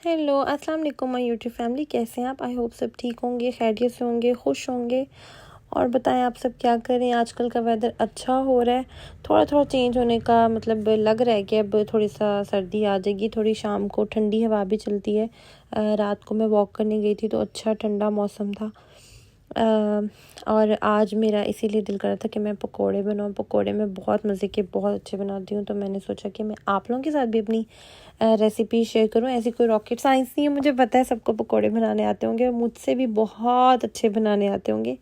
Hello अस्सलाम वालेकुम my YouTube family, कैसे हैं आप? आई होप सब ठीक होंगे, खैरियत से होंगे, खुश होंगे। और बताएं आप सब क्या करें। आजकल का वेदर अच्छा हो रहा है, थोड़ा थोड़ा चेंज होने का मतलब लग रहा है कि अब थोड़ी सा सर्दी आ जाएगी। थोड़ी शाम को ठंडी हवा भी चलती है। रात को मैं वॉक करने गई थी तो अच्छा ठंडा मौसम था। और आज मेरा इसीलिए दिल कर रहा था कि मैं पकोड़े बनाऊँ। पकोड़े मैं बहुत मज़े के बहुत अच्छे बनाती हूँ, तो मैंने सोचा कि मैं आप लोगों के साथ भी अपनी रेसिपी शेयर करूँ। ऐसी कोई रॉकेट साइंस नहीं है, मुझे पता है सबको पकोड़े बनाने आते होंगे, मुझसे भी बहुत अच्छे बनाने आते होंगे,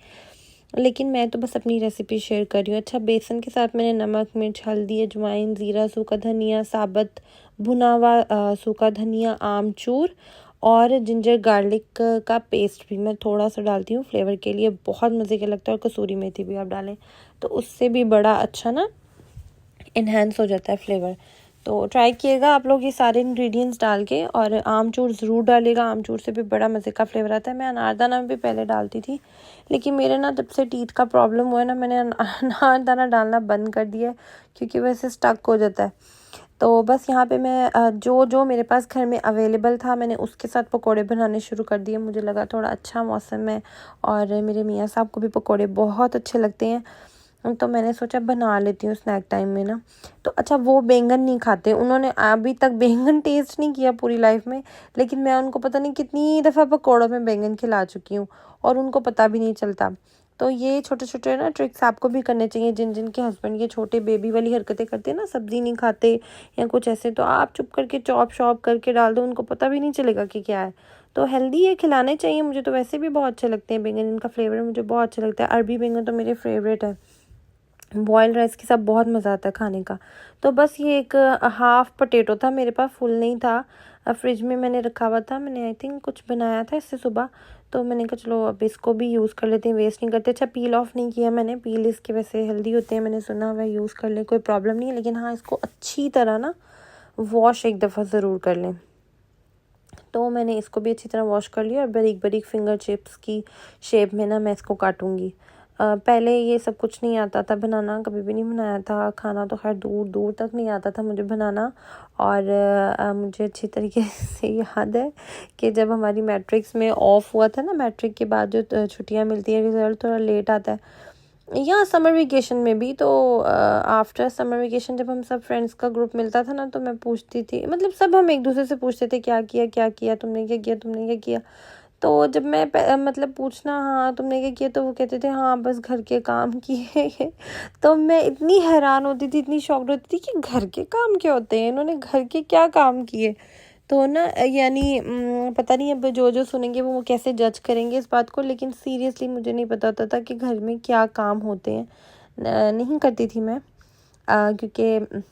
लेकिन मैं तो बस अपनी रेसिपी शेयर कर रही हूँ। अच्छा, बेसन के साथ मैंने नमक, मिर्च, हल्दी, अजवाइन, ज़ीरा, सूखा धनिया, साबुत भुना हुआ सूखा धनिया, आमचूर और जिंजर गार्लिक का पेस्ट भी मैं थोड़ा सा डालती हूँ फ्लेवर के लिए, बहुत मज़े का लगता है। और कसूरी मेथी भी आप डालें तो उससे भी बड़ा अच्छा ना इन्हेंस हो जाता है फ्लेवर। तो ट्राई किएगा आप लोग ये सारे इंग्रेडिएंट्स डाल के, और आमचूर ज़रूर डालिएगा, आमचूर से भी बड़ा मज़े का फ्लेवर आता है। मैं अनारदाना भी पहले डालती थी, लेकिन मेरे ना जब से टीथ का प्रॉब्लम हुआ है ना, मैंने अनारदाना डालना बंद कर दिया है, क्योंकि वैसे स्टक हो जाता है। तो बस यहाँ पे मैं जो जो मेरे पास घर में अवेलेबल था मैंने उसके साथ पकोड़े बनाने शुरू कर दिए। मुझे लगा थोड़ा अच्छा मौसम है और मेरे मियाँ साहब को भी पकोड़े बहुत अच्छे लगते हैं, तो मैंने सोचा बना लेती हूँ स्नैक टाइम में ना। तो अच्छा, वो बैंगन नहीं खाते, उन्होंने अभी तक बैंगन टेस्ट नहीं किया पूरी लाइफ में, लेकिन मैं उनको पता नहीं कितनी दफ़ा पकौड़ों में बैंगन खिला चुकी हूँ और उनको पता भी नहीं चलता। तो ये छोटे छोटे ना ट्रिक्स आपको भी करने चाहिए। जिन जिन के हस्बैंड ये छोटे बेबी वाली हरकतें करते हैं ना, सब्ज़ी नहीं खाते या कुछ ऐसे, तो आप चुप करके चॉप शॉप करके डाल दो, उनको पता भी नहीं चलेगा कि क्या है। तो हेल्दी है, खिलाने चाहिए। मुझे तो वैसे भी बहुत अच्छे लगते हैं बैंगन, इनका फ्लेवर मुझे बहुत अच्छा लगता है। अरबी बैंगन तो मेरे फेवरेट है, बॉयल राइस के साथ बहुत मज़ा आता है खाने का। तो बस ये एक हाफ़ पोटैटो था मेरे पास, फुल नहीं था, फ्रिज में मैंने रखा हुआ था। मैंने आई थिंक कुछ बनाया था इससे सुबह, तो मैंने कहा चलो अब इसको भी यूज़ कर लेते हैं, वेस्ट नहीं करते। अच्छा, पील ऑफ नहीं किया मैंने, पील इसके वैसे हेल्दी होते हैं, मैंने सुना हुआ यूज़ कर ले, कोई प्रॉब्लम नहीं है, लेकिन हाँ इसको अच्छी तरह ना वॉश एक दफ़ा ज़रूर कर लें। तो मैंने इसको भी अच्छी तरह वॉश कर लिया और बारीक बारीक फिंगर चिप्स की शेप में ना मैं इसको काटूंगी। पहले ये सब कुछ नहीं आता था बनाना, कभी भी नहीं बनाया था। खाना तो खैर दूर दूर तक नहीं आता था मुझे बनाना। और मुझे अच्छी तरीके से याद है कि जब हमारी मैट्रिक्स में ऑफ हुआ था ना, मैट्रिक के बाद जो छुट्टियां मिलती है, रिज़ल्ट थोड़ा लेट आता है, या समर वेकेशन में भी, तो आफ्टर समर वेकेशन जब हम सब फ्रेंड्स का ग्रुप मिलता था ना, तो मैं पूछती थी, मतलब सब हम एक दूसरे से पूछते थे क्या किया क्या किया, तुमने क्या किया, तुमने क्या किया। तो जब मैं मतलब पूछना हाँ तुमने क्या किया, तो वो कहते थे हाँ बस घर के काम किए। तो मैं इतनी हैरान होती थी, इतनी शॉक्ड होती थी कि घर के काम क्या होते हैं, इन्होंने घर के क्या काम किए। तो ना यानी पता नहीं अब जो जो सुनेंगे वो कैसे जज करेंगे इस बात को, लेकिन सीरियसली मुझे नहीं पता होता था कि घर में क्या काम होते हैं। नहीं करती थी मैं, क्योंकि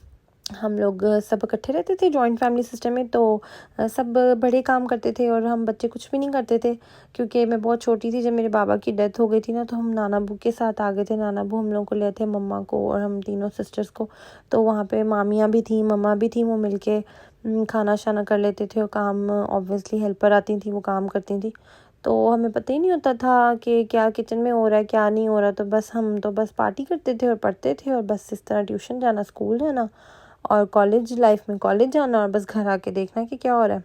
हम लोग सब इकट्ठे रहते थे जॉइंट फैमिली सिस्टम में, तो सब बड़े काम करते थे और हम बच्चे कुछ भी नहीं करते थे। क्योंकि मैं बहुत छोटी थी जब मेरे बाबा की डेथ हो गई थी ना, तो हम नाना बू के साथ आ गए थे। नाना बू हम लोग को ले थे, मम्मा को और हम तीनों सिस्टर्स को। तो वहाँ पे मामियाँ भी थी, मम्मा भी थी, वो मिलके खाना शाना कर लेते थे, और काम ऑब्वियसली हेल्पर आती थी, वो काम करती थी। तो हमें पता ही नहीं होता था कि क्या किचन में हो रहा है क्या नहीं हो रहा। तो बस हम तो बस पार्टी करते थे और पढ़ते थे, और बस इस तरह ट्यूशन जाना, स्कूल जाना, और कॉलेज लाइफ में कॉलेज जाना, और बस घर आके देखना कि क्या हो रहा है,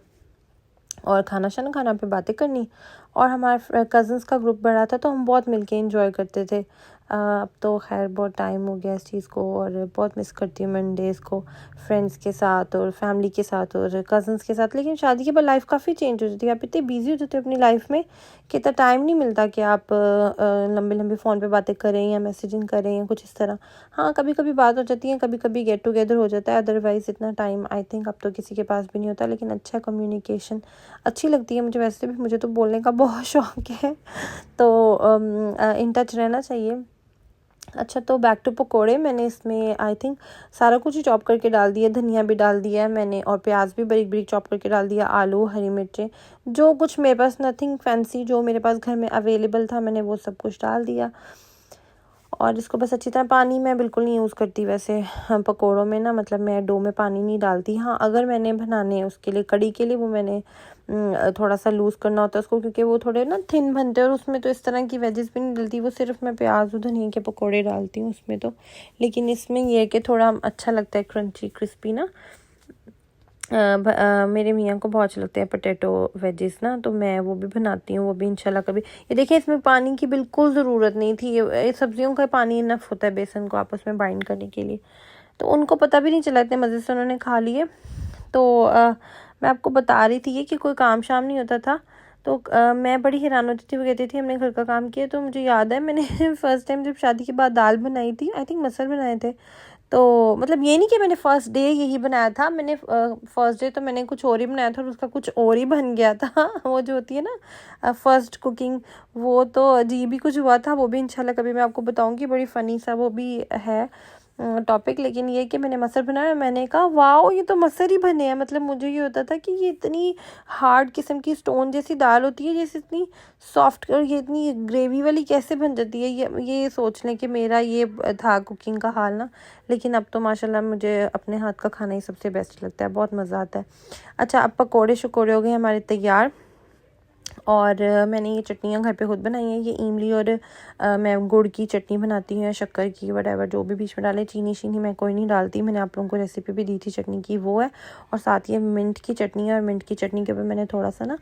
और खाना शाना खाना पे बातें करनी। और हमारा कज़न्स का ग्रुप बड़ा था, तो हम बहुत मिलके एंजॉय करते थे। अब तो खैर बहुत टाइम हो गया इस चीज़ को, और बहुत मिस करती हूँ मंडेज़ को, फ्रेंड्स के साथ और फैमिली के साथ और कज़न्स के साथ। लेकिन शादी के बाद लाइफ काफ़ी चेंज हो जाती है, आप इतने बिजी हो जाते हो अपनी लाइफ में कि इतना टाइम नहीं मिलता कि आप लंबे लंबे फ़ोन पे बातें करें या मैसेजिंग करें या कुछ इस तरह। हाँ, कभी कभी बात हो जाती है, कभी कभी गेट टुगेदर हो जाता है, अदरवाइज़ इतना टाइम आई थिंक अब तो किसी के पास भी नहीं होता। लेकिन अच्छा, कम्युनिकेशन अच्छी लगती है मुझे, वैसे भी मुझे तो बोलने का बहुत शौक है, तो इन टच रहना चाहिए। अच्छा, तो बैक टू पकोड़े, मैंने इसमें आई थिंक सारा कुछ ही चॉप करके डाल दिया, धनिया भी डाल दिया है मैंने, और प्याज भी बारीक बारीक चॉप करके डाल दिया, आलू, हरी मिर्चें, जो कुछ मेरे पास, नथिंग फैंसी, जो मेरे पास घर में अवेलेबल था मैंने वो सब कुछ डाल दिया। और इसको बस अच्छी तरह, पानी मैं बिल्कुल नहीं यूज़ करती वैसे पकोड़ों में ना, मतलब मैं डो में पानी नहीं डालती। हाँ, अगर मैंने बनाने उसके लिए, कड़ी के लिए, वो मैंने थोड़ा सा लूज़ करना होता है उसको, क्योंकि वो थोड़े ना थिन बनते हैं, और उसमें तो इस तरह की वेजेस भी नहीं डलती, वो सिर्फ मैं प्याज और धनिया के पकोड़े डालती हूँ उसमें तो। लेकिन इसमें ये है कि थोड़ा अच्छा लगता है, क्रंची क्रिस्पी ना। मेरे मियाँ को बहुत अच्छे लगते हैं पोटैटो वेजिस ना, तो मैं वो भी बनाती हूँ, वो भी इंशाल्लाह कभी। ये देखिए इसमें पानी की बिल्कुल ज़रूरत नहीं थी, ये सब्जियों का पानी इनफ होता है बेसन को आपस में बाइंड करने के लिए। तो उनको पता भी नहीं चला, इतने मज़े से उन्होंने खा लिए। तो मैं आपको बता रही थी ये कि कोई काम शाम नहीं होता था, तो मैं बड़ी हैरान होती थी। वो कहती थी हमने घर का काम किया, तो मुझे याद है मैंने फ़र्स्ट टाइम जब शादी के बाद दाल बनाई थी, आई थिंक मसल बनाए थे। तो मतलब ये नहीं कि मैंने फ़र्स्ट डे यही बनाया था, मैंने फ़र्स्ट डे तो मैंने कुछ और ही बनाया था और उसका कुछ और ही बन गया था वो जो होती है ना फ़र्स्ट कुकिंग, वो तो अजीब ही कुछ हुआ था। वो भी इंशाल्लाह कभी मैं आपको बताऊंगी, बड़ी फ़नी सा वो भी है टॉपिक। लेकिन ये कि मैंने मसर बनाया, मैंने कहा वाओ ये तो मसर ही बने हैं। मतलब मुझे ये होता था कि ये इतनी हार्ड किस्म की स्टोन जैसी दाल होती है, जैसे इतनी सॉफ्ट, और ये इतनी ग्रेवी वाली कैसे बन जाती है। ये सोच लें कि मेरा ये था कुकिंग का हाल ना। लेकिन अब तो माशाल्लाह मुझे अपने हाथ का खाना ही सबसे बेस्ट लगता है, बहुत मज़ा आता है। अच्छा, अब पकोड़े शकोड़े हो गए हमारे तैयार, और मैंने ये चटनियाँ घर पे खुद बनाई हैं। ये इमली और मैं गुड़ की चटनी बनाती हूँ या शक्कर की, वटेवर जो भी बीच में डाले। चीनी शीनी मैं कोई नहीं डालती, मैंने आप लोगों को रेसिपी भी दी थी चटनी की, वो है। और साथ ये मिंट की चटनी है, और मिंट की चटनी के ऊपर मैंने थोड़ा सा ना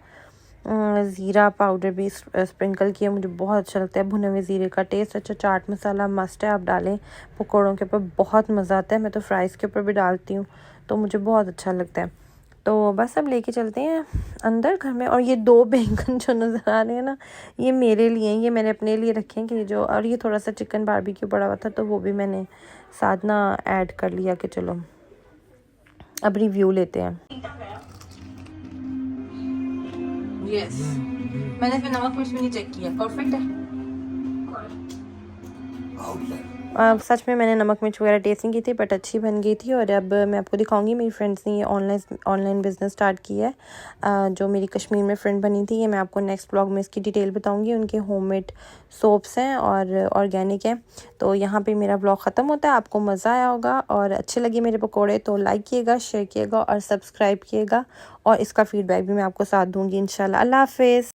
ज़ीरा पाउडर भी स्प्रिंकल किया। मुझे बहुत अच्छा लगता है भुने हुए ज़ीरे का टेस्ट। अच्छा, चाट मसाला मस्ट है, आप डालें पकौड़ों के ऊपर, बहुत मज़ा आता है। मैं तो फ्राइज़ के ऊपर भी डालती हूँ, तो मुझे बहुत अच्छा लगता है। तो बस अब लेके चलते हैं अंदर घर में। और ये 2 बैंगन जो नज़र आ रहे हैं ना, ये मेरे लिए हैं, ये मैंने अपने लिए रखे हैं कि जो, और ये थोड़ा सा चिकन बारबेक्यू पड़ा हुआ था, तो वो भी मैंने साथ ना ऐड कर लिया कि चलो अब रिव्यू लेते हैं। यस, मैंने इसमें नमक मिर्च भी नहीं चेक किया, परफेक्ट है। सच में मैंने नमक मिर्च वगैरह टेस्ट नहीं की थी, बट अच्छी बन गई थी। और अब मैं आपको दिखाऊंगी, मेरी फ्रेंड्स ने ये ऑनलाइन बिज़नेस स्टार्ट किया है। जो मेरी कश्मीर में फ्रेंड बनी थी, ये मैं आपको नेक्स्ट ब्लॉग में इसकी डिटेल बताऊंगी। उनके होममेड सोप्स हैं और ऑर्गेनिक हैं। तो यहाँ पे मेरा ब्लॉग ख़त्म होता है। आपको मज़ा आया होगा और अच्छे लगे मेरे पकौड़े, तो लाइक किएगा, शेयर किएगा और सब्सक्राइब किएगा। और इसका फ़ीडबैक भी मैं आपको साथ दूँगी इंशाल्लाह। अल्लाह हाफ़िज़।